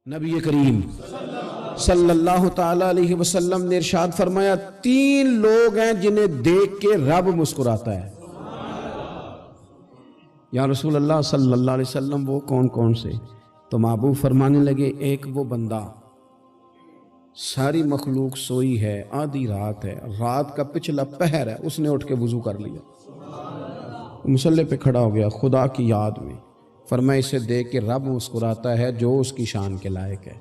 نبی کریم صلی اللہ تعالی علیہ وسلم نے ارشاد فرمایا 3 لوگ ہیں جنہیں دیکھ کے رب مسکراتا ہے۔ یا رسول اللہ صلی اللہ علیہ وسلم وہ کون کون سے؟ تو محبوب فرمانے لگے ایک وہ بندہ ساری مخلوق سوئی ہے، آدھی رات ہے، رات کا پچھلا پہر ہے، اس نے اٹھ کے وضو کر لیا، مصلی پہ کھڑا ہو گیا خدا کی یاد میں، فرمایا اسے دیکھ کے رب مسکراتا ہے جو اس کی شان کے لائق ہے۔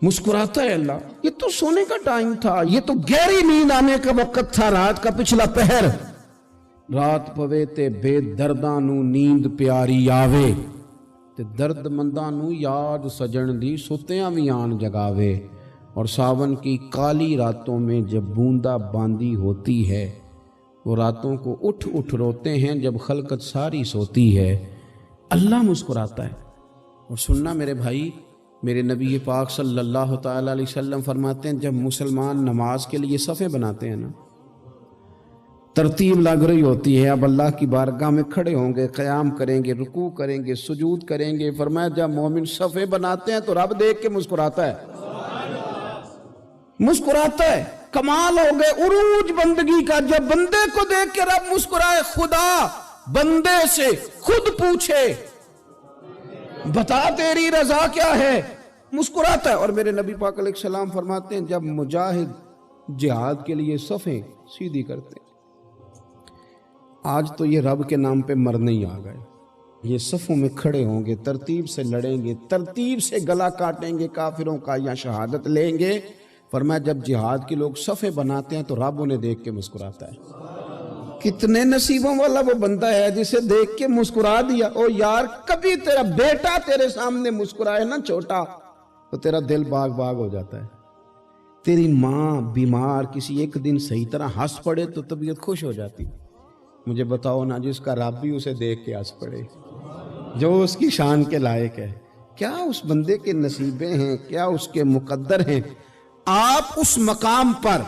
مسکراتا ہے اللہ۔ یہ تو سونے کا ٹائم تھا، یہ تو گہری نیند آنے کا وقت تھا، رات کا پچھلا پہر۔ رات پوے تے بے درداں نو نیند پیاری آوے تے درد منداں نو یاد سجن دی ستیاں وی آن جگاوے، اور ساون کی کالی راتوں میں جب بوندا باندی ہوتی ہے وہ راتوں کو اٹھ اٹھ روتے ہیں جب خلقت ساری سوتی ہے، اللہ مسکراتا ہے۔ اور سننا میرے بھائی، میرے نبی پاک صلی اللہ تعالی علیہ وسلم فرماتے ہیں جب مسلمان نماز کے لیے صفیں بناتے ہیں نا، ترتیب لگ رہی ہوتی ہے، اب اللہ کی بارگاہ میں کھڑے ہوں گے، قیام کریں گے، رکوع کریں گے، سجود کریں گے، فرمایا جب مومن صفیں بناتے ہیں تو رب دیکھ کے مسکراتا ہے، مسکراتا ہے۔ کمال ہو گئے عروج بندگی کا، جب بندے کو دیکھ کے رب مسکرائے، خدا بندے سے خود پوچھے بتا تیری رضا کیا ہے، مسکراتا ہے۔ اور میرے نبی پاک علیہ السلام فرماتے ہیں جب مجاہد جہاد کے لیے صفیں سیدھی کرتے ہیں، آج تو یہ رب کے نام پہ مرنے ہی آ گئے، یہ صفوں میں کھڑے ہوں گے، ترتیب سے لڑیں گے، ترتیب سے گلا کاٹیں گے کافروں کا یا شہادت لیں گے۔ فرمایا جب جہاد کے لوگ صفیں بناتے ہیں تو رب انہیں دیکھ کے مسکراتا ہے۔ کتنے نصیبوں والا وہ بندہ ہے جسے دیکھ کے مسکرا دیا۔ او یار کبھی تیرا بیٹا تیرے سامنے مسکرائے نا چھوٹا تو تیرا دل باغ باغ ہو جاتا ہے۔ تیری ماں بیمار کسی ایک دن صحیح طرح ہنس پڑے تو طبیعت خوش ہو جاتی۔ مجھے بتاؤ نا جس کا رب بھی اسے دیکھ کے ہنس پڑے، جو اس کی شان کے لائق ہے، کیا اس بندے کے نصیبیں ہیں، کیا اس کے مقدر ہیں۔ آپ اس مقام پر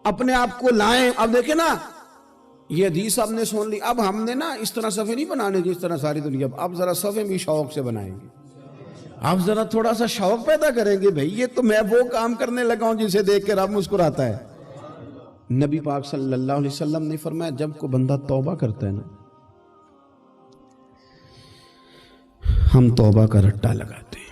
اپنے آپ کو لائیں۔ اب دیکھیں نا یہ حدیث ہم نے سن لی، اب ہم نے نا اس طرح صفحے نہیں بنانے جس طرح ساری دنیا، اب ذرا صفحے بھی شوق سے بنائیں گے، اب ذرا تھوڑا سا شوق پیدا کریں گے، بھئی یہ تو میں وہ کام کرنے لگا ہوں جسے دیکھ کے رب مسکراتا ہے۔ نبی پاک صلی اللہ علیہ وسلم نے فرمایا جب کوئی بندہ توبہ کرتا ہے نا، ہم توبہ کا رٹا لگاتے ہیں،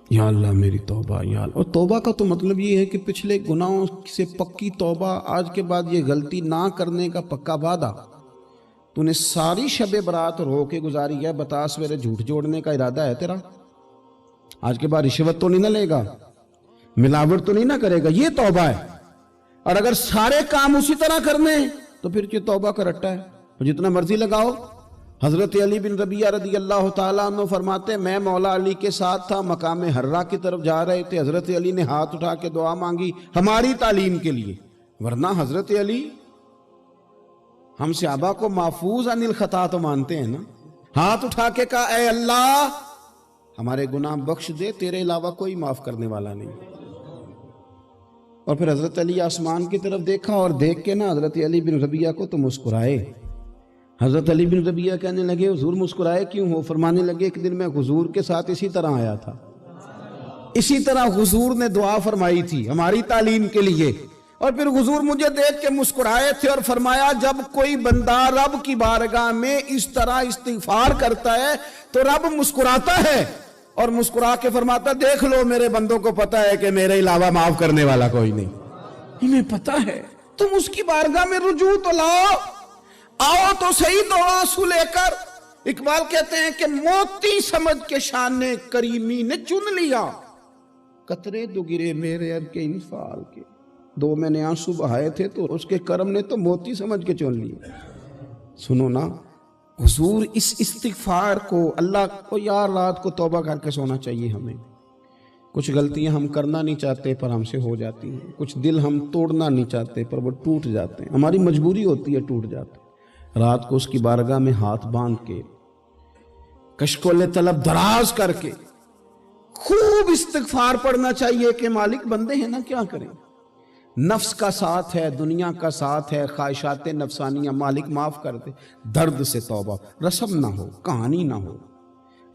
یا اللہ میری توبہ یا اللہ۔ اور توبہ کا تو مطلب یہ ہے کہ پچھلے گناہوں سے پکی توبہ، آج کے بعد یہ غلطی نہ کرنے کا پکا وعدہ۔ تو نے ساری شب برات رو کے گزاری ہے، بتا سویرے جھوٹ جوڑنے کا ارادہ ہے تیرا، آج کے بعد رشوت تو نہیں نہ لے گا، ملاوٹ تو نہیں نہ کرے گا، یہ توبہ ہے۔ اور اگر سارے کام اسی طرح کرنے تو پھر یہ توبہ کا رٹا ہے، جتنا مرضی لگاؤ۔ حضرت علی بن ربیعہ رضی اللہ تعالیٰ عنہ فرماتے میں مولا علی کے ساتھ تھا، مقام حرہ کی طرف جا رہے تھے، حضرت علی نے ہاتھ اٹھا کے دعا مانگی ہماری تعلیم کے لیے، ورنہ حضرت علی ہم صحابہ کو محفوظ عن الخطا تو مانتے ہیں نا۔ ہاتھ اٹھا کے کہا اے اللہ ہمارے گناہ بخش دے، تیرے علاوہ کوئی معاف کرنے والا نہیں۔ اور پھر حضرت علی آسمان کی طرف دیکھا اور دیکھ کے نا حضرت علی بن ربیعہ کو تو مسکرائے۔ حضرت علی بن ربیعہ کہنے لگے حضور مسکرائے کیوں ہو؟ فرمانے لگے ایک دن میں حضور کے ساتھ اسی طرح آیا تھا، اسی طرح حضور نے دعا فرمائی تھی ہماری تعلیم کے لیے، اور پھر حضور مجھے دیکھ کے مسکرائے تھے اور فرمایا جب کوئی بندہ رب کی بارگاہ میں اس طرح استغفار کرتا ہے تو رب مسکراتا ہے، اور مسکرا کے فرماتا دیکھ لو میرے بندوں کو پتا ہے کہ میرے علاوہ معاف کرنے والا کوئی نہیں، انہیں پتا ہے، تم اس کی بارگاہ میں رجوع تو لاؤ، آؤ تو صحیح دو آنسو لے کر۔ اقبال کہتے ہیں کہ موتی سمجھ کے شان کریمی نے چن لیا، قطرے دو گرے میرے ار کے انفال کے، دو میں نے آنسو بہائے تھے تو اس کے کرم نے تو موتی سمجھ کے چن لیا۔ سنو نا حضور اس استغفار کو، اللہ کو یار رات کو توبہ کر کے سونا چاہیے ہمیں۔ کچھ غلطیاں ہم کرنا نہیں چاہتے پر ہم سے ہو جاتی ہیں، کچھ دل ہم توڑنا نہیں چاہتے پر وہ ٹوٹ جاتے ہیں، ہماری مجبوری ہوتی ہے ٹوٹ جاتے ہیں۔ رات کو اس کی بارگاہ میں ہاتھ باندھ کے کشکول طلب دراز کر کے خوب استغفار پڑھنا چاہیے کہ مالک بندے ہیں نا کیا کریں، نفس کا ساتھ ہے، دنیا کا ساتھ ہے، خواہشات نفسانیہ، مالک معاف کر دے، درد سے توبہ، رسم نہ ہو، کہانی نہ ہو،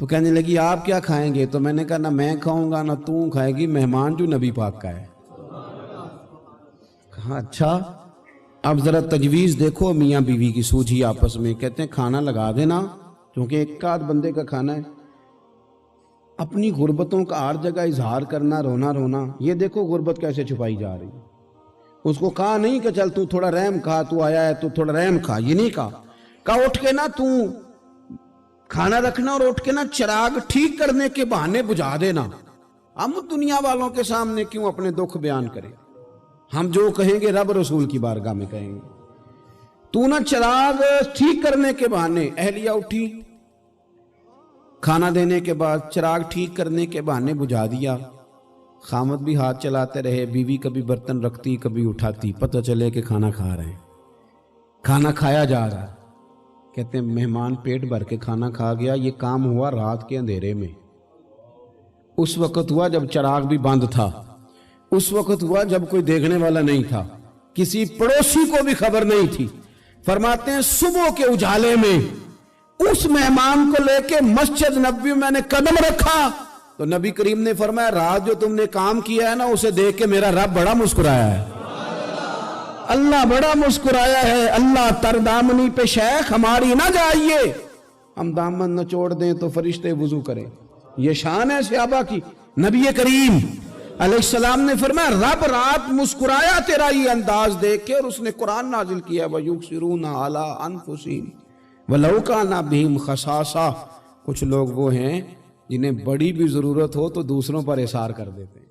تو کہنے لگی آپ کیا کھائیں گے؟ تو میں نے کہا نہ میں کھاؤں گا نہ تو کھائے گی، مہمان جو نبی پاک کا ہے۔ کہا اچھا، اب ذرا تجویز دیکھو میاں بیوی کی سوجھی آپس میں۔ کہتے ہیں کھانا لگا دینا، کیونکہ ایک آدھ بندے کا کھانا ہے۔ اپنی غربتوں کا ہر جگہ اظہار کرنا، رونا رونا، یہ دیکھو غربت کیسے چھپائی جا رہی ہے۔ اس کو کہا نہیں کہ چل تو تھوڑا رحم کھا، تو آیا ہے تو تھوڑا رحم کھا، یہ نہیں کہا اٹھ کے نا تو کھانا رکھنا اور اٹھ کے نا چراغ ٹھیک کرنے کے بہانے بجھا دینا۔ ہم دنیا والوں کے سامنے کیوں اپنے دکھ بیان کریں؟ ہم جو کہیں گے رب رسول کی بارگاہ میں کہیں گے۔ تو نا چراغ ٹھیک کرنے کے بہانے، اہلیہ اٹھی، کھانا دینے کے بعد چراغ ٹھیک کرنے کے بہانے بجھا دیا۔ خامد بھی ہاتھ چلاتے رہے، بیوی کبھی برتن رکھتی کبھی اٹھاتی، پتہ چلے کہ کھانا کھا رہے ہیں، کھانا کھایا جا رہا ہے۔ کہتے ہیں مہمان پیٹ بھر کے کھانا کھا گیا۔ یہ کام ہوا رات کے اندھیرے میں، اس وقت ہوا جب چراغ بھی بند تھا، اس وقت ہوا جب کوئی دیکھنے والا نہیں تھا، کسی پڑوسی کو بھی خبر نہیں تھی۔ فرماتے ہیں صبح کے اجالے میں اس مہمان کو لے کے مسجد نبوی میں نے قدم رکھا تو نبی کریم نے فرمایا رات جو تم نے کام کیا ہے نا، اسے دیکھ کے میرا رب بڑا مسکرایا ہے، اللہ بڑا مسکرایا ہے۔ اللہ تر دامنی پہ شیخ ہماری نہ جائیے، ہم دامن نہ چھوڑ دیں تو فرشتے وضو کریں۔ یہ شان ہے صحابہ کی۔ نبی کریم علیہ السلام نے فرمایا رب رات مسکرایا تیرا یہ انداز دیکھ کے، اور اس نے قرآن نازل کیا وَيُؤْثِرُونَ عَلَىٰ أَنفُسِهِمْ وَلَوْ كَانَ بِهِمْ خَصَاصَةٌ۔ کچھ لوگ وہ ہیں جنہیں بڑی بھی ضرورت ہو تو دوسروں پر اثار کر دیتے ہیں۔